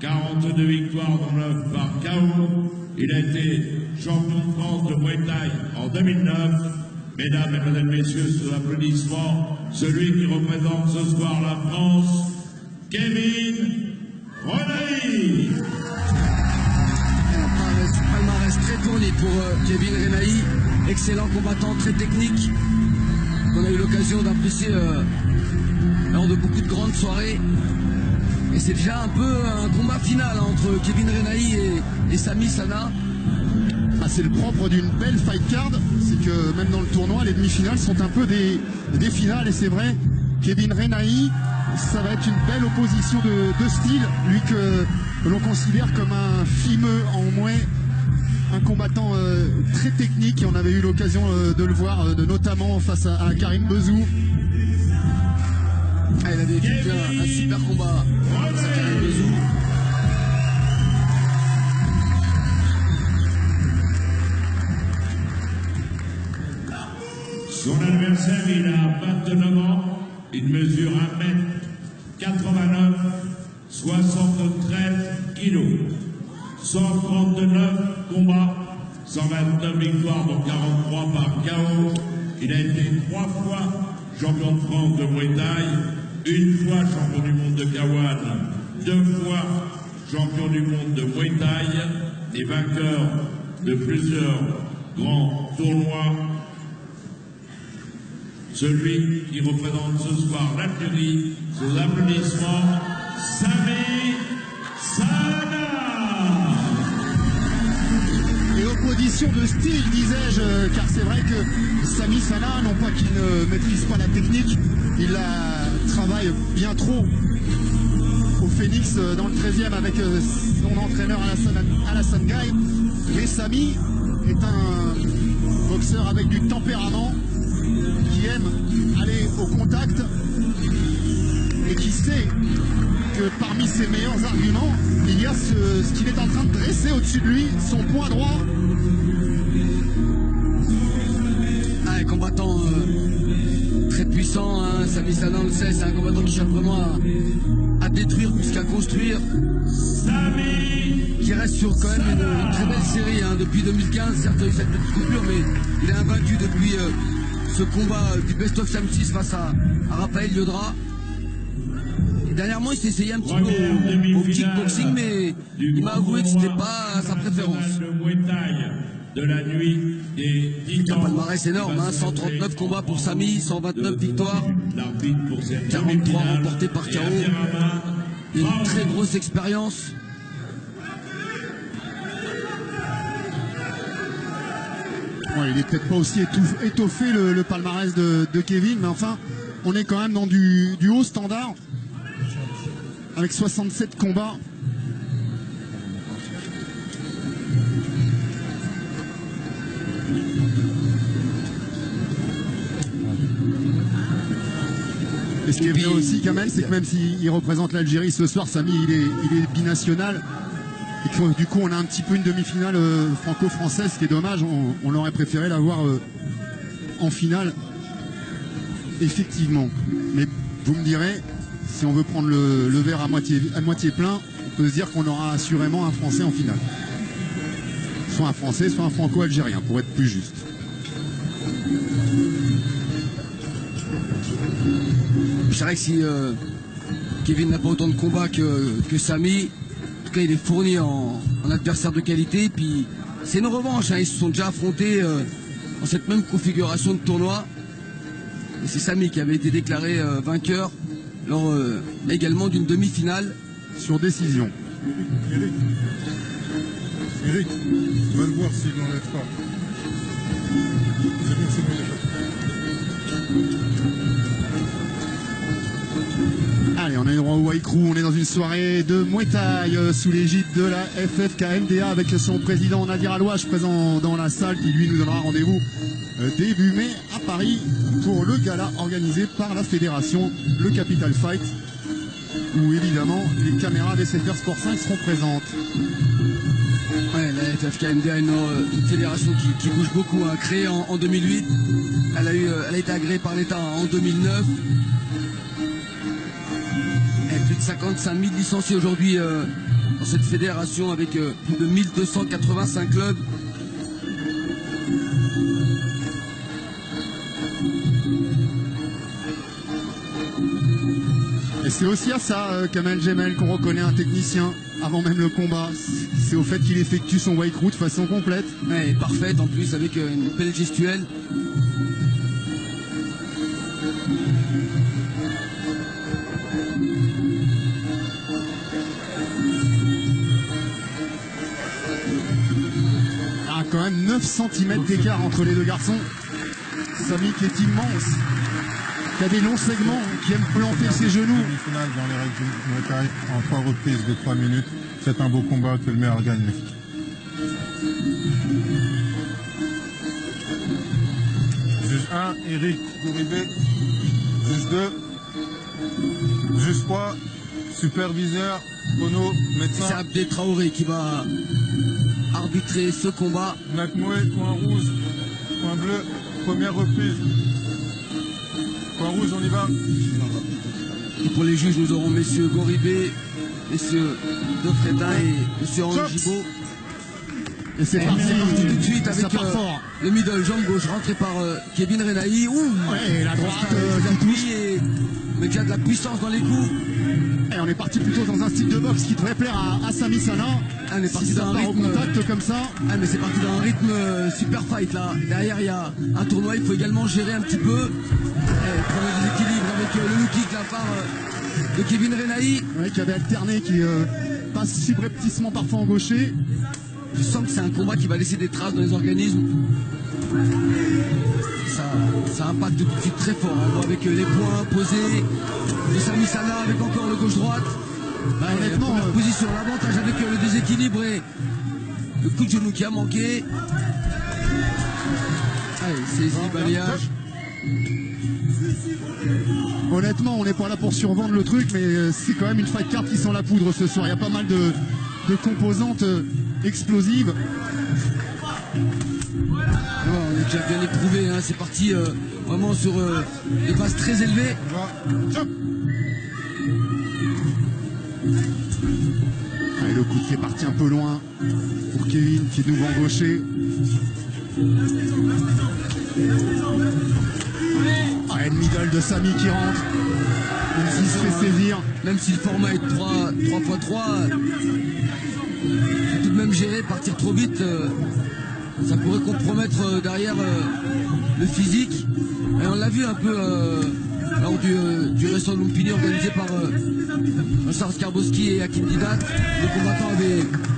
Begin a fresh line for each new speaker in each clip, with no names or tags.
42 victoires dont 9 par KO. Il a été champion de France de Muay Thai en 2009. Mesdames et mesdames, messieurs, sous applaudissements, celui qui représente ce soir la France, Kevin Renaï.
Palmarès très tourné pour Kevin Renaï, excellent combattant, très technique, qu'on a eu l'occasion d'apprécier lors de beaucoup de grandes soirées. Et c'est déjà un peu un combat final entre Kevin Renaï et Sami Sana.
Ah, c'est le propre d'une belle fight card, c'est que même dans le tournoi, les demi-finales sont un peu des finales, et c'est vrai, Kevin Renaï, ça va être une belle opposition de style, lui que l'on considère comme un fimeux en Muay, un combattant très technique, et on avait eu l'occasion de le voir notamment face à Karim Bezou.
Ah, il avait effectué un super combat face à Karim Bezou.
Son adversaire, il a 29 ans, il mesure 1m89, 73 kg, 139 combats, 129 victoires, dont 43 par KO. Il a été 3 fois champion de France de Muay Thai, 1 fois champion du monde de K1, 2 fois champion du monde de Muay Thai, et vainqueur de plusieurs grands tournois. Celui qui représente ce soir l'Algérie, sous applaudissements, Sami Sana.
Et opposition de style, disais-je, car c'est vrai que Sami Sana, non pas qu'il ne maîtrise pas la technique, il la travaille bien trop au Phoenix dans le 13e avec son entraîneur Alassane Gaye. Mais Sami est un boxeur avec du tempérament, qui aime aller au contact et qui sait que parmi ses meilleurs arguments, il y a ce qu'il est en train de dresser au-dessus de lui, son poing droit.
Un combattant très puissant, hein, Sami Sana, on le sait, c'est un combattant qui cherche vraiment à détruire plus qu'à construire. Qui reste sur quand même une très belle série hein, depuis 2015, certes il y a eu cette petite coupure, mais il est invaincu depuis ce combat du Best of Sam 6 face à Raphaël Liodra. Et dernièrement, il s'est essayé un petit peu au kickboxing, mais il m'a avoué que ce n'était pas sa préférence.
De la nuit des
il a un palmarès énorme, hein, 139 combats pour Sami, 129 victoires, 43 remportés par KO. Il a une très grosse expérience.
Ouais, il est peut-être pas aussi étoffé le palmarès de Kevin, mais enfin, on est quand même dans du haut standard, avec 67 combats. Et ce qui est bien aussi, Kamel, c'est que même s'il représente l'Algérie ce soir, Sami, il est binational. Et que, du coup, on a un petit peu une demi-finale franco-française, ce qui est dommage. On aurait préféré l'avoir en finale, effectivement. Mais vous me direz, si on veut prendre le verre à moitié plein, on peut se dire qu'on aura assurément un Français en finale. Soit un Français, soit un franco-algérien, pour être plus juste.
Je dirais que si Kevin n'a pas autant de combats que Sami, en tout cas il est fourni en adversaire de qualité. Puis c'est une revanche, hein, ils se sont déjà affrontés dans cette même configuration de tournoi. Et c'est Sami qui avait été déclaré vainqueur lors également d'une demi-finale.
Sur décision.
Eric, va le voir s'il n'enlève pas. C'est bon, déjà.
Allez, on est au White Crew, on est dans une soirée de Muay Thai sous l'égide de la FFKMDA avec son président Nadir Alouache présent dans la salle qui lui nous donnera rendez-vous début mai à Paris pour le gala organisé par la fédération, le Capital Fight, où évidemment les caméras des SFR Sport 5 seront présentes.
Ouais, la FFKMDA est une fédération qui bouge beaucoup, hein, créée en 2008. Elle a été agréée par l'État en 2009. Plus de 55 000 licenciés aujourd'hui dans cette fédération avec plus de 1285 clubs.
Et c'est aussi à ça, Kamel Jemel, qu'on reconnaît un technicien avant même le combat. C'est au fait qu'il effectue son white route de façon complète.
Ouais, parfaite en plus avec une belle gestuelle.
Ah, quand même 9 cm d'écart entre les deux garçons. Samy qui est immense, qui a des longs segments, qui aime planter ses genoux.
Demi-finale dans les règles du Muay Thai en 3 reprises de 3 minutes. C'est un beau combat que le meilleur gagne. Juge 1, Eric Gouribé. Juge 2, juge 3, superviseur, Ono,
C'est
médecin.
Abdel Traoré qui va arbitrer ce combat.
Nakmoé, point rouge, point bleu, première reprise. Point rouge, on y va.
Et pour les juges, nous aurons messieurs Goribé, messieurs Defreta et monsieur Henri Gibaud.
Et c'est parti
tout de suite avec
ça part fort.
le middle, jambe gauche rentré par Kevin Renahi.
Ouais, et la droite qui touche.
Mais qui a de la puissance dans les coups.
Et on est parti plutôt dans un style de boxe qui devrait plaire à Samy Sana.
On est parti
Si ça
dans un
part au
rythme.
contact comme ça.
Ah mais c'est parti dans un rythme super fight là. Derrière il y a un tournoi, il faut également gérer un petit peu. Prendre le déséquilibre avec le low kick de la part de Kevin Renahi.
Ouais, qui avait alterné, qui passe subrepticement parfois en gaucher.
Je sens que c'est un combat qui va laisser des traces dans les organismes. Ça impacte tout de suite très fort. On voit avec les points posés de Samy Sana avec encore le gauche-droite.
Honnêtement,
Première position, l'avantage avec le déséquilibre et le coup de genou qui a manqué. Allez, saisie, balayage.
honnêtement, on n'est pas là pour survendre le truc, mais c'est quand même une fight card qui sent la poudre ce soir. Il y a pas mal de composantes explosives.
Ouais, on est déjà bien éprouvé, hein. C'est parti vraiment sur des bases très élevées.
Allez, le coup de pied est parti un peu loin pour Kevin qui est de nouveau en gaucher. Ah, et le middle de Samy qui rentre. Même s'il se fait saisir.
Même si le format est 3x3, faut tout de même gérer, partir trop vite, ça pourrait compromettre derrière le physique. Et on l'a vu un peu lors du récent Lumpini organisé par Charles Karbowski et Hakim Didat. Les combattants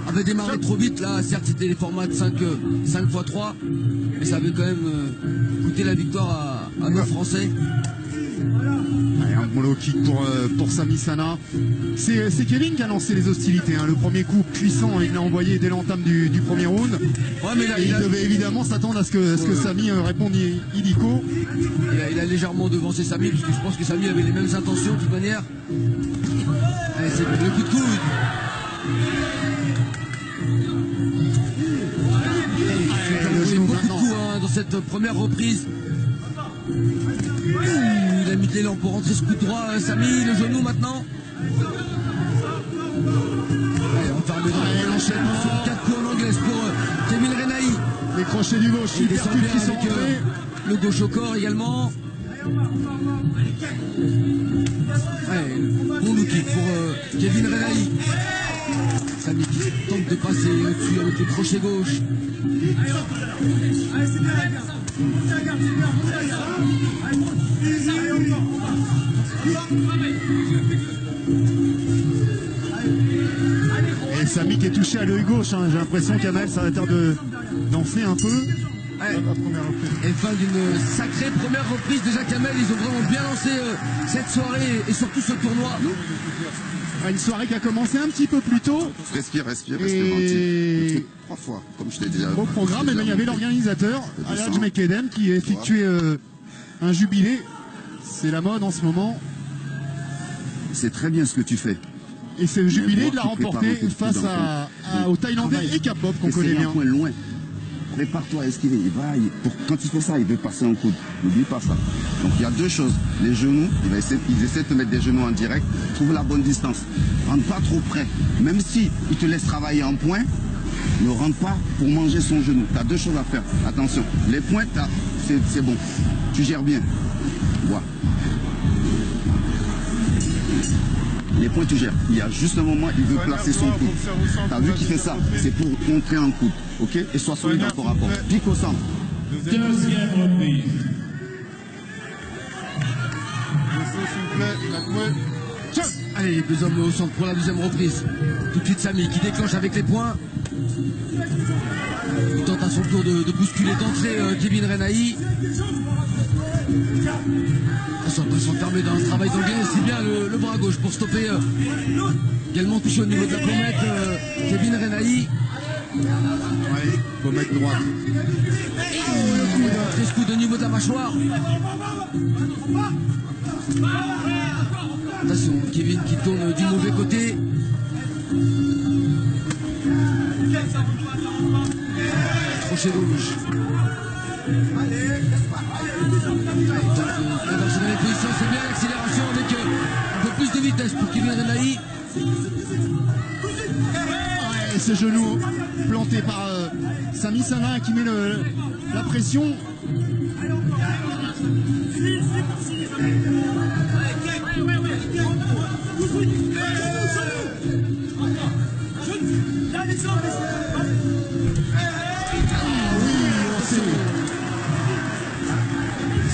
avaient démarré trop vite. Là, certes, c'était les formats de 5x3, mais ça avait quand même coûté la victoire à nos Français.
Allez, un bon low kick pour Samy Sana. C'est Kevin qui a lancé les hostilités, hein. Le premier coup puissant, il l'a envoyé dès l'entame du premier round.
Ouais, mais là,
Et il devait évidemment s'attendre à ce que Samy réponde illico.
Il a légèrement devancé Samy, parce que je pense que Samy avait les mêmes intentions de toute manière. Allez, c'est le coup de coude. Il a envoyé beaucoup de coups hein, dans cette première reprise. Il a mis de l'élan pour rentrer ce coup de droit. Samy, le genou maintenant. Allez, on ferme l'enchaînement sur 4 coups en anglaise pour Kevin Renahi.
Les crochets du gauche,
Il
super
descend
qui
bien
sont
avec
rentrés.
le gauche au corps également. Allez, bon look kick pour Kevin Renahi. Samy qui tente de passer au-dessus avec le crochet gauche.
Et Samy qui est touché à l'œil gauche, hein. J'ai l'impression qu'Amel ça va être d'enfler un peu.
Ouais.
La première reprise.
Et fin d'une sacrée première reprise. Déjà Kamel, ils ont vraiment bien lancé cette soirée et surtout ce tournoi.
Une soirée qui a commencé un petit peu plus tôt.
Respire, respire,
Et-
respire. Gentil. 3 fois, comme je t'ai dit.
Au programme, et il y avait l'organisateur, Alhaj Mekedem, qui a effectué un jubilé. C'est la mode en ce moment.
C'est très bien ce que tu fais.
Et c'est le jubilé
moi
de la
qui prépare
remporter
un peu
face
plus
aux Thaïlandais et Kapop qu'on connaît
Essayer
bien.
un point loin. prépare-toi à esquiver. Quand il fait ça, il veut passer un coude. N'oublie pas ça. Donc il y a deux choses. Les genoux, il essaie de te mettre des genoux en direct. Trouve la bonne distance. Rentre pas trop près. Même si il te laisse travailler en point, ne rentre pas pour manger son genou. Tu as deux choses à faire. Attention. Les points, c'est bon. Tu gères bien. Voilà. Les points, tu gères. Il y a juste un moment, il veut placer son coude. Tu as vu qu'il fait ça? C'est pour contrer un coude. Ok? Et sois solide dans ton rapport. Pique au centre.
Deuxième reprise.
Allez, les deux hommes au centre pour la deuxième reprise. Tout de suite Samy qui déclenche avec les points. Il tente à son tour de bousculer d'entrée Kevin Renaï. Attention, permet d'un travail d'anglais aussi bien le bras gauche pour stopper. Également touché au niveau de la pommette Kevin Renaï.
Ouais, pommette droite.
Très coup au niveau de la mâchoire. Attention, Kevin qui tourne du mauvais côté. Crochet gauche. Dans les positions, c'est bien l'accélération avec un peu plus de vitesse pour Kevin Renaï.
Ouais, ce genou planté par Samy Sana qui met la pression.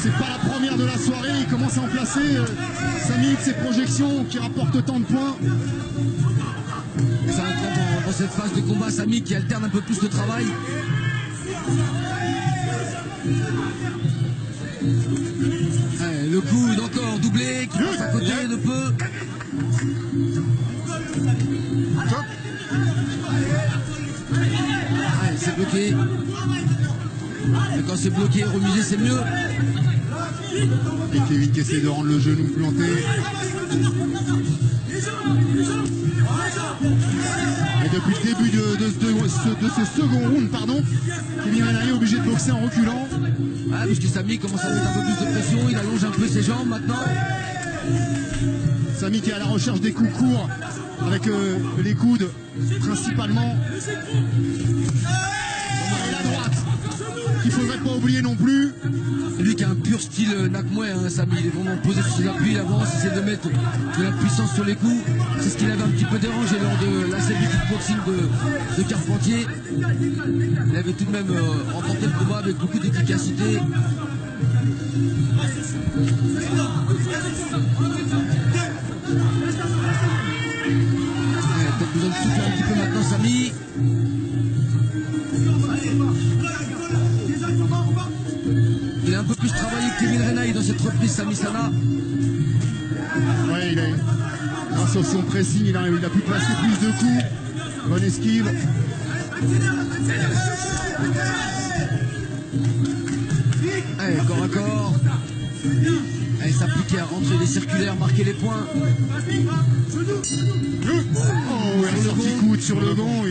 C'est pas la première de la soirée, il commence à en placer Samy de ses projections qui rapportent tant de points.
Ça rentre dans cette phase de combat, Samy qui alterne un peu plus le travail. Allez, le coude encore doublé, qui passe à côté de peu. Allez, c'est bloqué. Mais quand c'est bloqué, remuser c'est mieux.
Et Kevin qui essaie de rendre le genou planté. Et depuis le début de ce second round, Kevin Renaï est obligé de boxer en reculant.
Ah, parce que Samy commence à mettre un peu plus de pression, il allonge un peu ses jambes maintenant.
Samy qui est à la recherche des coups courts avec les coudes principalement. Et la droite qu'il ne faudrait pas oublier non plus.
Lui qui a un pur style Nakmoué, hein, Samy, il est vraiment posé sur ses appuis, il avance, il essaie de mettre de la puissance sur les coups. C'est ce qui l'avait un petit peu dérangé lors de la série de boxing de Carpentier. Il avait tout de même remporté le combat avec beaucoup d'efficacité. Peut-être besoin de souffler un petit peu maintenant, Samy. Il a un peu plus travaillé que Kevin Renaï dans cette reprise, Samy Sana.
Ouais, grâce à son pressing, il a pu placer plus de coups. Bonne esquive.
Allez, corps à corps. Allez, s'appliquer à rentrer les circulaires, marquer les points.
Oh, un sorti coude sur le gong.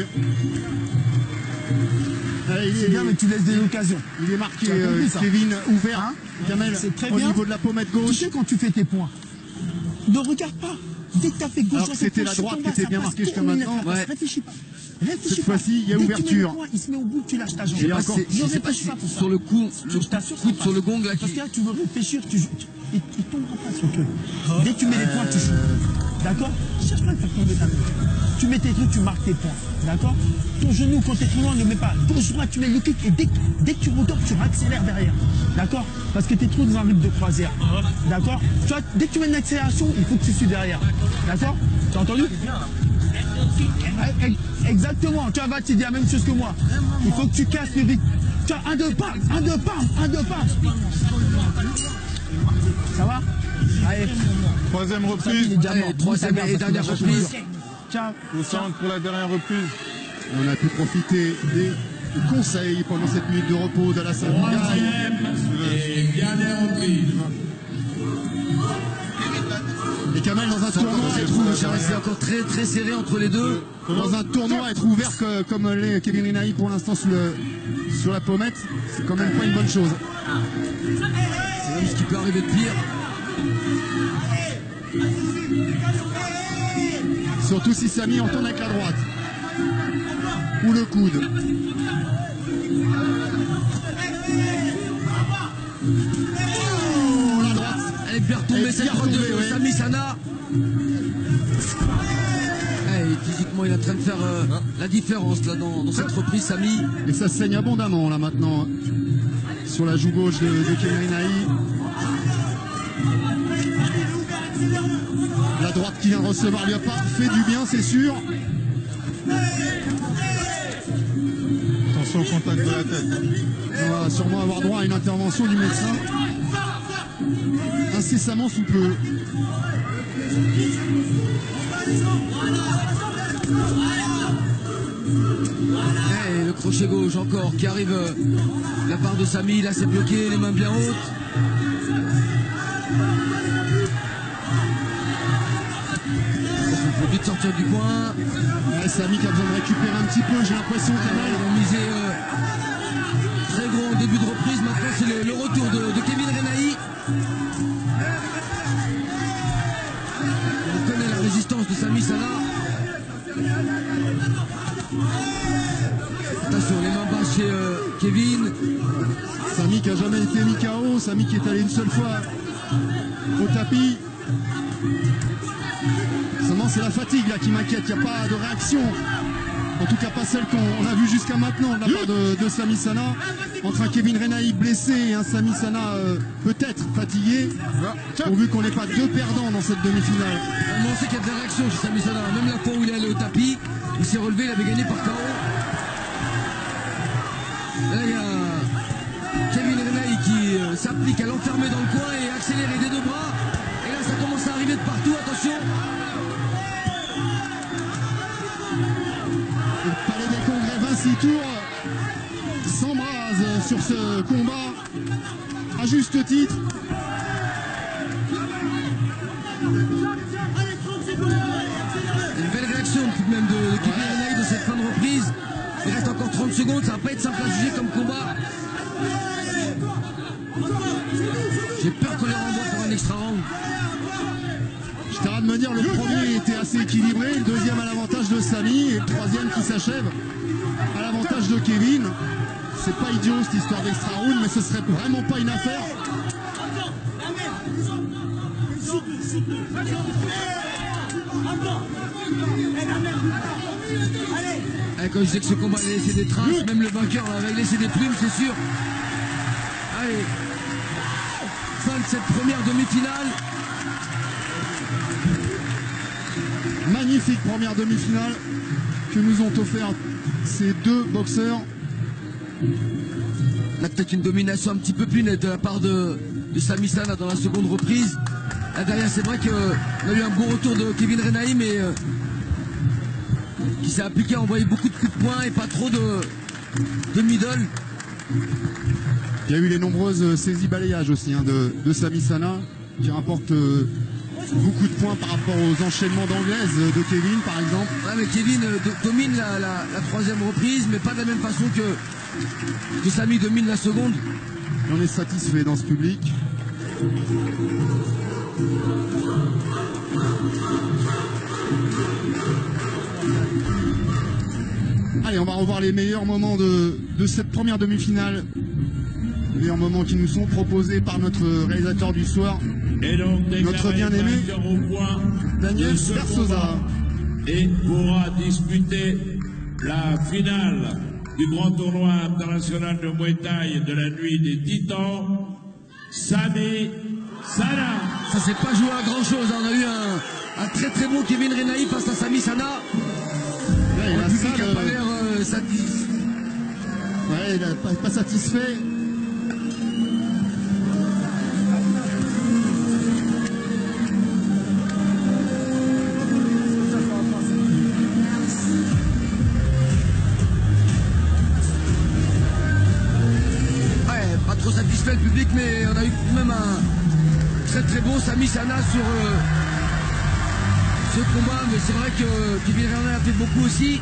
C'est bien, mais tu laisses des occasions.
Il est marqué
Kevin
ouvert,
hein,
Kamel,
c'est très
au
bien.
niveau de la pommette
Tu
gauche.
sais quand tu fais tes points, ne regarde pas. Dès que tu as fait gauche,
Alors que c'était la droite qui était bien marquée jusqu'à maintenant.
Ouais.
Réfléchis pas. Réfléchis
Cette
pas.
fois-ci, il y a
Dès que tu mets
ouverture.
le point, il se met au bout, tu lâches ta jambe.
Et encore,
Je sais pas si sur le coup, sur le gong là
Parce
qui.
que là, tu veux réfléchir, il tombera pas sur le truc. Dès que tu mets les points, tu joues. D'accord? Cherche pas à faire tomber ta main. Tu mets tes trucs, tu marques tes points. D'accord? Ton genou, quand tu es trop loin, ne mets pas. Gauche droite, tu mets le kick et dès que tu retombes, tu accélères derrière. D'accord? Parce que tu es trop dans un rythme de croisière. D'accord? Tu vois, dès que tu mets une accélération, il faut que tu suives derrière. D'accord? Tu as entendu? Exactement. Tu vas te dire la même chose que moi. Il faut que tu casses le rythme. Tu as un, deux pas. Ça va? Allez.
Troisième
Ça, il est
reprise.
déjà mort.
Allez, troisième et dernière reprise.
Ciao.
Au centre pour la dernière reprise.
On a pu profiter des conseils pendant cette minute de repos d'Alassane Ndiaye.
Troisième et dernière reprise.
Et Kamel dans un tournoi
C'est encore très très serré entre les deux.
dans un tournoi être ouvert comme l'est Kevin Rinaï pour l'instant sur la pommette, c'est quand même pas une bonne chose.
C'est même ce qui peut arriver de pire.
Surtout si Samy en tourne avec la droite. Ou le coude. Oh, la droite.
Elle est bien retombée cette droite de
ouais.
Samy Sana. Physiquement, il est en train de faire la différence là dans cette reprise, Samy.
Et ça saigne abondamment là maintenant sur la joue gauche de Kevin Rinaï. La droite qui vient de recevoir lui a pas fait du bien, c'est sûr.
Attention au contact de la tête.
On va sûrement avoir droit à une intervention du médecin incessamment sous peu.
Et le crochet gauche encore qui arrive de la part de Samy. Là, c'est bloqué, les mains bien hautes. Il faut vite sortir du coin.
Ouais, Samy qui a besoin de récupérer un petit peu, j'ai l'impression
Ils ont misé très gros au début de reprise. Maintenant, c'est le retour de Kevin Rinaï. On connaît la résistance de Samy Sana. Attention, les mains basses chez Kevin.
Samy qui a jamais été mis KO, Samy qui est allé une seule fois au tapis. Seulement c'est la fatigue là qui m'inquiète, il n'y a pas de réaction. En tout cas pas celle qu'on a vue jusqu'à maintenant de la part de Samy Sana. Entre un Kevin Rinaï blessé et un Samy Sana peut-être fatigué. Pourvu qu'on n'ait pas deux perdants dans cette demi-finale.
On sait qu'il y a des réactions chez Samy Sana. Même la fois où il est allé au tapis, il s'est relevé, il avait gagné par KO. Là il y a Kevin Rinaï qui s'applique à l'enfermer dans le coin et accélérer des deux bras. Et là ça commence à arriver de partout, attention.
Le Palais des Congrès 26 tours s'embrase sur ce combat à juste titre.
Une belle réaction même de Kevin Rinaï dans cette fin de reprise. Il reste encore 30 secondes, ça va pas être simple à juger comme combat. J'ai peur qu'on les renvoie pour un extra round.
Je t'arrête de me dire, le premier était assez équilibré, le deuxième à l'avantage de Samy et le troisième qui s'achève à l'avantage de Kevin. C'est pas idiot cette histoire d'extra round, mais ce serait vraiment pas une affaire.
Allez, quand je disais que ce combat allait laisser des traces, même le vainqueur avait laissé des plumes, c'est sûr. Allez, fin de cette première demi-finale.
Magnifique première demi-finale que nous ont offert ces deux boxeurs.
Là, peut-être une domination un petit peu plus nette de la part de Samy Sana dans la seconde reprise. Là derrière, c'est vrai qu'on a eu un bon retour de Kevin Rinaï, mais qui s'est appliqué à envoyer beaucoup de coups de poing et pas trop de middle.
Il y a eu les nombreuses saisies balayages aussi de Samy Sana qui rapportent beaucoup de points par rapport aux enchaînements d'anglaises de Kevin par exemple.
Ouais, mais Kevin domine la troisième reprise, mais pas de la même façon que Samy domine la seconde.
Et on est satisfait dans ce public. Allez, on va revoir les meilleurs moments de cette première demi-finale. Les meilleurs moments qui nous sont proposés par notre réalisateur du soir,
Et donc,
notre bien-aimé
au point
Daniel
de ce
Versosa.
combat et pourra disputer la finale du grand tournoi international de Muay Thai de la nuit des Titans, Samy Sana.
Ça s'est pas joué à grand chose, on a eu un très très bon Kevin Rinaï face à Samy Sana.
Ouais,
Le
la
public
salle,
n'a pas l'air satisfait.
ouais, il n'a pas satisfait.
Ouais, pas trop satisfait le public, mais on a eu quand même un très très bon Samy Sana ce combat, mais c'est vrai que Kevin René a fait beaucoup aussi.